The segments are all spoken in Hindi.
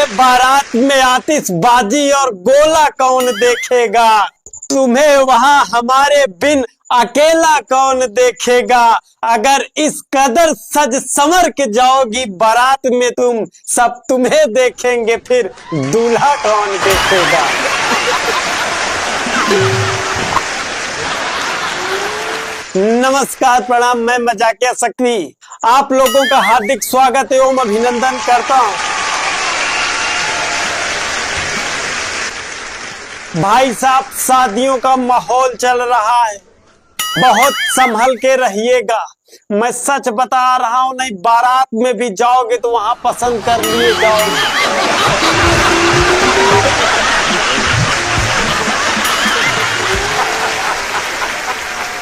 बारात में आतिशबाजी और गोला कौन देखेगा? तुम्हें वहां हमारे बिन अकेला कौन देखेगा? अगर इस कदर सज संवर के जाओगी बारात में तुम, सब तुम्हें देखेंगे, फिर दूल्हा कौन देखेगा? नमस्कार, प्रणाम। मैं मजाकिया सक्री आप लोगों का हार्दिक स्वागत एवं अभिनंदन करता हूं। भाई साहब, शादियों का माहौल चल रहा है, बहुत संभल के रहिएगा। मैं सच बता रहा हूं, नहीं बारात में भी जाओगे तो वहां पसंद कर लिए जाओगे।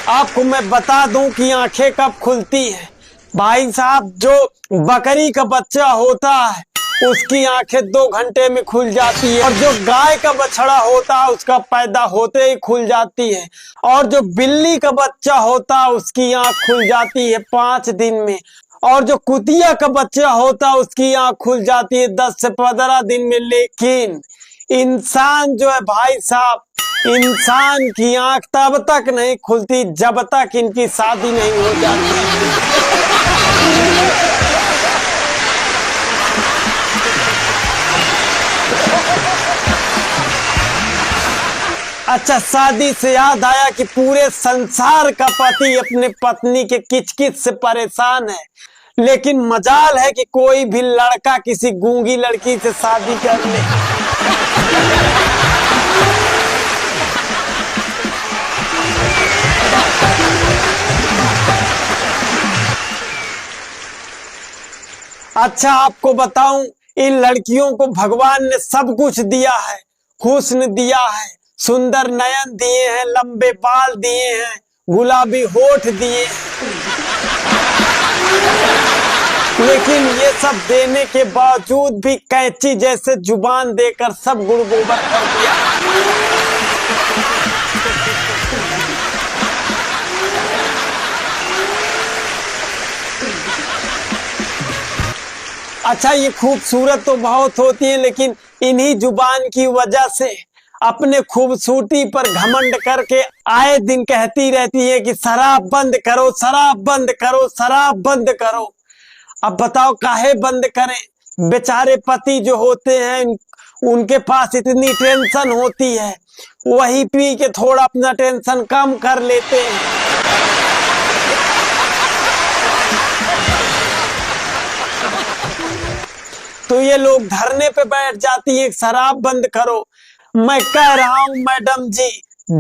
आपको मैं बता दूं कि आंखें कब खुलती है। भाई साहब, जो बकरी का बच्चा होता है उसकी आंखें 2 घंटे में खुल जाती है, और जो गाय का बछड़ा होता है उसका पैदा होते ही खुल जाती है, और जो बिल्ली का बच्चा होता है उसकी आंख खुल जाती है 5 दिन में, और जो कुतिया का बच्चा होता है उसकी आंख खुल जाती है 10 से 15 दिन में। लेकिन इंसान जो है भाई साहब, इंसान की आंख तब तक नहीं खुलती जब तक इनकी शादी नहीं हो जाती। अच्छा, शादी से याद आया कि पूरे संसार का पति अपने पत्नी के किचकिच से परेशान है, लेकिन मजाल है कि कोई भी लड़का किसी गूंगी लड़की से शादी कर ले। अच्छा, आपको बताऊं, इन लड़कियों को भगवान ने सब कुछ दिया है। हुस्न दिया है, सुंदर नयन दिए हैं, लंबे बाल दिए हैं, गुलाबी होठ दिए हैं, लेकिन ये सब देने के बावजूद भी कैंची जैसे जुबान देकर सब गुड़ गोबर कर दिया। अच्छा, ये खूबसूरत तो बहुत होती है, लेकिन इन्हीं जुबान की वजह से अपने खूबसूरती पर घमंड करके आए दिन कहती रहती है कि शराब बंद करो, शराब बंद करो, शराब बंद करो। अब बताओ काहे बंद करें? बेचारे पति जो होते हैं उनके पास इतनी टेंशन होती है, वही पी के थोड़ा अपना टेंशन कम कर लेते हैं। तो ये लोग धरने पे बैठ जाती है, शराब बंद करो। मैं कह रहा हूं मैडम जी,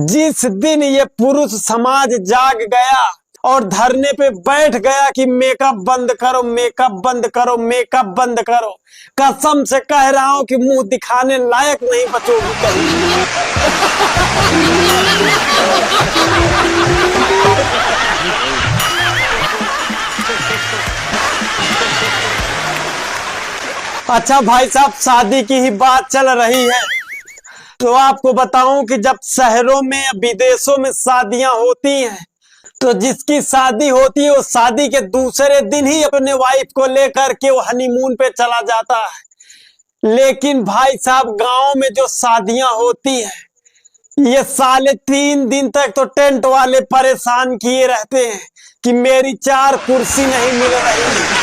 जिस दिन ये पुरुष समाज जाग गया और धरने पे बैठ गया कि मेकअप बंद करो, मेकअप बंद करो, मेकअप बंद करो, कसम से कह रहा हूं कि मुंह दिखाने लायक नहीं बचोगी कहीं। अच्छा भाई साहब, शादी की ही बात चल रही है तो आपको बताऊं कि जब शहरों में विदेशों में शादियां होती हैं तो जिसकी शादी होती है वो शादी के दूसरे दिन ही अपने वाइफ को लेकर के वो हनीमून पे चला जाता है। लेकिन भाई साहब, गांव में जो शादियां होती हैं ये साले 3 दिन तक तो टेंट वाले परेशान किए रहते हैं कि मेरी 4 कुर्सी नहीं मिल रही,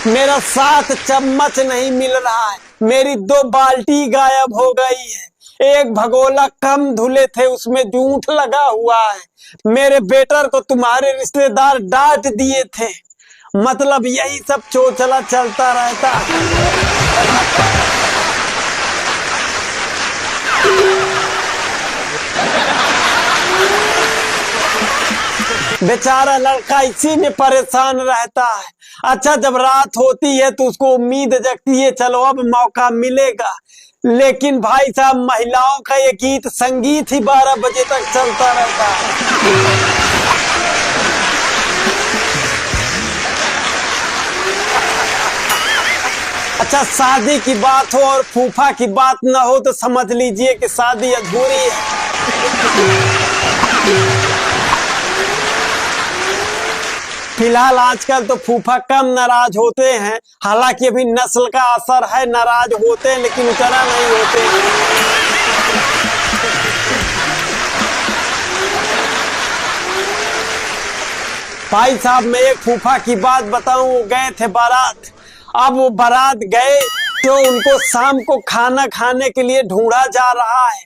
मेरा 7 चम्मच नहीं मिल रहा है, मेरी 2 बाल्टी गायब हो गई है, 1 भगोला कम धुले थे उसमें जूठ लगा हुआ है, मेरे बेटर को तुम्हारे रिश्तेदार डांट दिए थे। मतलब यही सब चोचला चलता रहता। बेचारा लड़का इसी में परेशान रहता है। अच्छा, जब रात होती है तो उसको उम्मीद जगती है चलो अब मौका मिलेगा, लेकिन भाई साहब महिलाओं का ये गीत संगीत ही 12 बजे तक चलता रहता है। अच्छा, शादी की बात हो और फूफा की बात ना हो तो समझ लीजिए कि शादी अधूरी है। फिलहाल आजकल तो फूफा कम नाराज होते हैं, हालांकि अभी नस्ल का असर है, नाराज होते हैं लेकिन उतना नहीं होते हैं। भाई साहब मैं एक फूफा की बात बताऊं, गए थे बारात। अब वो बारात गए तो उनको शाम को खाना खाने के लिए ढूंढा जा रहा है।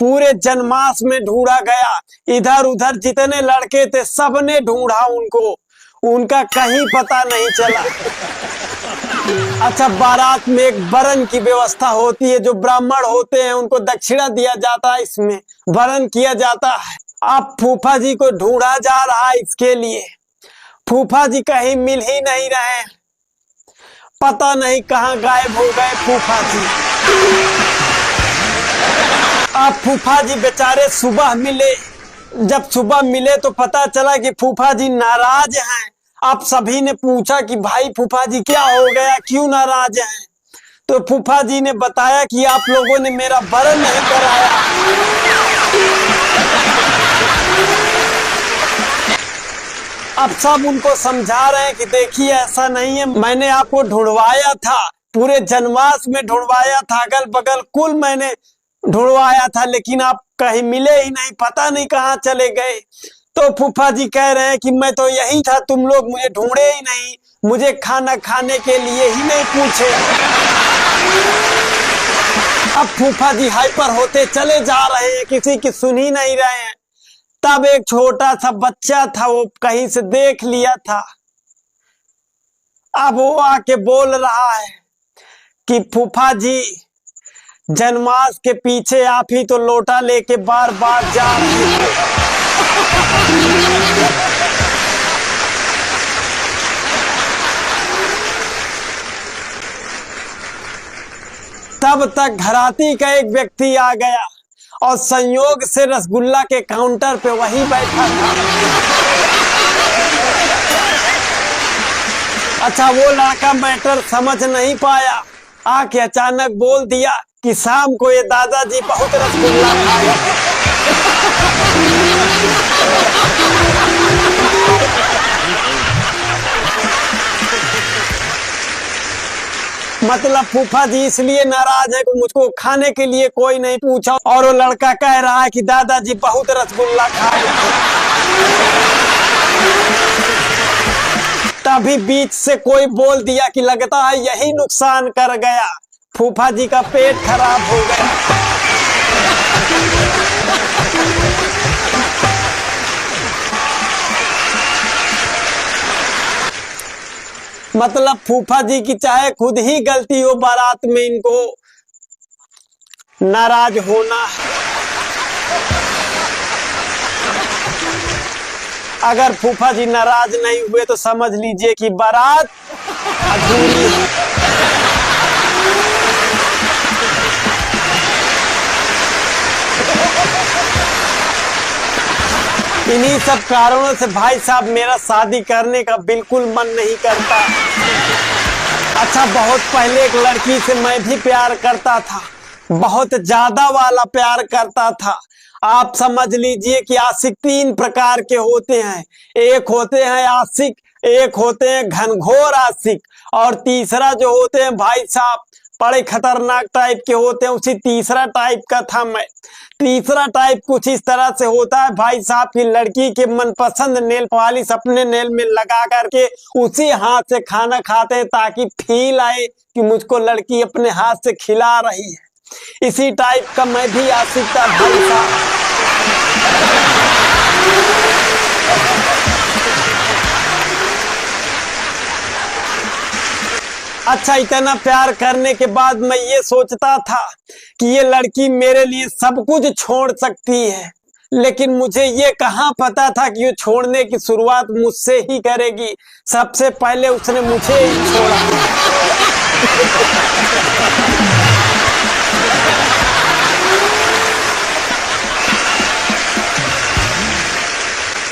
पूरे जनमास में ढूंढा गया, इधर उधर जितने लड़के थे सबने ढूंढा उनको, उनका कहीं पता नहीं चला। अच्छा, बारात में एक वरण की व्यवस्था होती है, जो ब्राह्मण होते हैं उनको दक्षिणा दिया जाता है, इसमें वरण किया जाता है। अब फूफा जी को ढूंढा जा रहा है इसके लिए। फूफा जी कहीं मिल ही नहीं रहे, पता नहीं कहाँ गायब हो गए फूफा जी। अब फूफा जी बेचारे सुबह मिले, जब सुबह मिले तो पता चला कि फूफा जी नाराज हैं। अब सभी ने पूछा कि भाई फूफा जी क्या हो गया, क्यों नाराज हैं? तो फूफा जी ने बताया कि आप लोगों ने मेरा वरण नहीं कराया। अब सब उनको समझा रहे हैं कि देखिए ऐसा नहीं है, मैंने आपको ढूंढवाया था, पूरे जनमास में ढूंढवाया था, अगल बगल कुल मैंने ढूंढवाया था, लेकिन आप कहीं मिले ही नहीं, पता नहीं कहाँ चले गए। तो फूफा जी कह रहे हैं कि मैं तो यही था, तुम लोग मुझे ढूंढे ही नहीं, मुझे खाना खाने के लिए ही नहीं पूछे। अब फूफा जी हाइपर होते चले जा रहे हैं, किसी की सुन ही नहीं रहे हैं। तब एक छोटा सा बच्चा था, वो कहीं से देख लिया था। अब वो आके बोल रहा है कि फूफा जी जनमास के पीछे आप ही तो लोटा लेके बार बार जा रहे थे। तब तक घराती का एक व्यक्ति आ गया और संयोग से रसगुल्ला के काउंटर पे वही बैठा था। अच्छा, वो लड़का मैटर समझ नहीं पाया, आके अचानक बोल दिया कि शाम को ये दादाजी बहुत रसगुल्ला खाए। मतलब फूफा जी इसलिए नाराज है कि मुझको खाने के लिए कोई नहीं पूछा, और वो लड़का कह रहा है कि दादाजी बहुत रसगुल्ला खाए। तभी बीच से कोई बोल दिया कि लगता है यही नुकसान कर गया, फूफा जी का पेट खराब हो गया। मतलब फूफा जी की चाहे खुद ही गलती हो, बारात में इनको नाराज होना है। अगर फूफा जी नाराज नहीं हुए तो समझ लीजिए कि बारात अधूरी है। इन्हीं सब कारणों से भाई साहब मेरा शादी करने का बिल्कुल मन नहीं करता। अच्छा, बहुत पहले एक लड़की से मैं भी प्यार करता था, बहुत ज्यादा वाला प्यार करता था। आप समझ लीजिए कि आशिक तीन प्रकार के होते हैं, एक होते हैं आशिक, एक होते हैं घनघोर आशिक, और तीसरा जो होते हैं भाई साहब बड़े खतरनाक टाइप के होते हैं, उसी तीसरा टाइप का था मैं। तीसरा टाइप कुछ इस तरह से होता है भाई साहब की लड़की के मनपसंद नेल पॉलिश अपने नेल में लगा करके उसी हाथ से खाना खाते हैं, ताकि फील आए कि मुझको लड़की अपने हाथ से खिला रही है। इसी टाइप का मैं भी आशिक था भाई साहब। अच्छा, इतना प्यार करने के बाद मैं ये सोचता था कि ये लड़की मेरे लिए सब कुछ छोड़ सकती है, लेकिन मुझे ये कहाँ पता था कि ये छोड़ने की शुरुआत मुझसे ही करेगी। सबसे पहले उसने मुझे ही छोड़ा।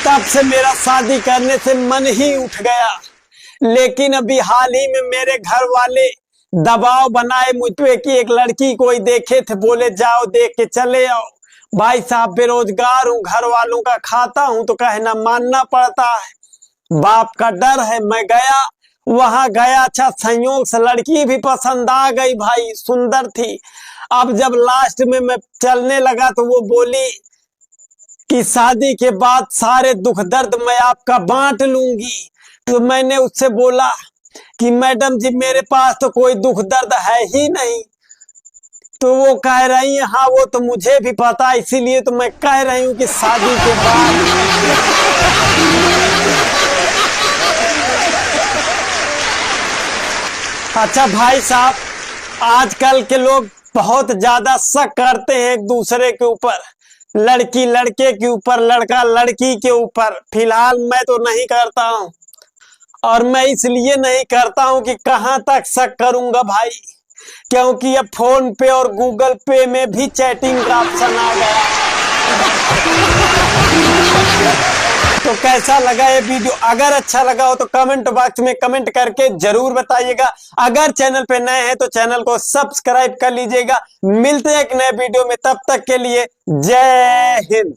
तब से मेरा शादी करने से मन ही उठ गया। लेकिन अभी हाल ही में मेरे घर वाले दबाव बनाए मुझ पे कि एक लड़की कोई देखे थे, बोले जाओ देख के चले आओ। भाई साहब बेरोजगार हूँ, घर वालों का खाता हूँ, तो कहना मानना पड़ता है। बाप का डर है। मैं गया, वहां गया, अच्छा संयोग से लड़की भी पसंद आ गई भाई, सुंदर थी। अब जब लास्ट में मैं चलने लगा तो वो बोली कि शादी के बाद सारे दुख दर्द मैं आपका बांट लूंगी। तो मैंने उससे बोला कि मैडम जी मेरे पास तो कोई दुख दर्द है ही नहीं। तो वो कह रही है हाँ वो तो मुझे भी पता, इसीलिए तो मैं कह रही हूँ कि शादी के बाद। अच्छा भाई साहब, आजकल के लोग बहुत ज्यादा शक करते हैं एक दूसरे के ऊपर, लड़की लड़के के ऊपर, लड़का लड़की के ऊपर। फिलहाल मैं तो नहीं करता हूँ, और मैं इसलिए नहीं करता हूँ कि कहां तक शक करूंगा भाई, क्योंकि अब फोन पे और गूगल पे में भी चैटिंग का ऑप्शन आ गया। तो कैसा लगा ये वीडियो? अगर अच्छा लगा हो तो कमेंट बॉक्स में कमेंट करके जरूर बताइएगा। अगर चैनल पे नए हैं तो चैनल को सब्सक्राइब कर लीजिएगा। मिलते हैं एक नए वीडियो में, तब तक के लिए जय हिंद।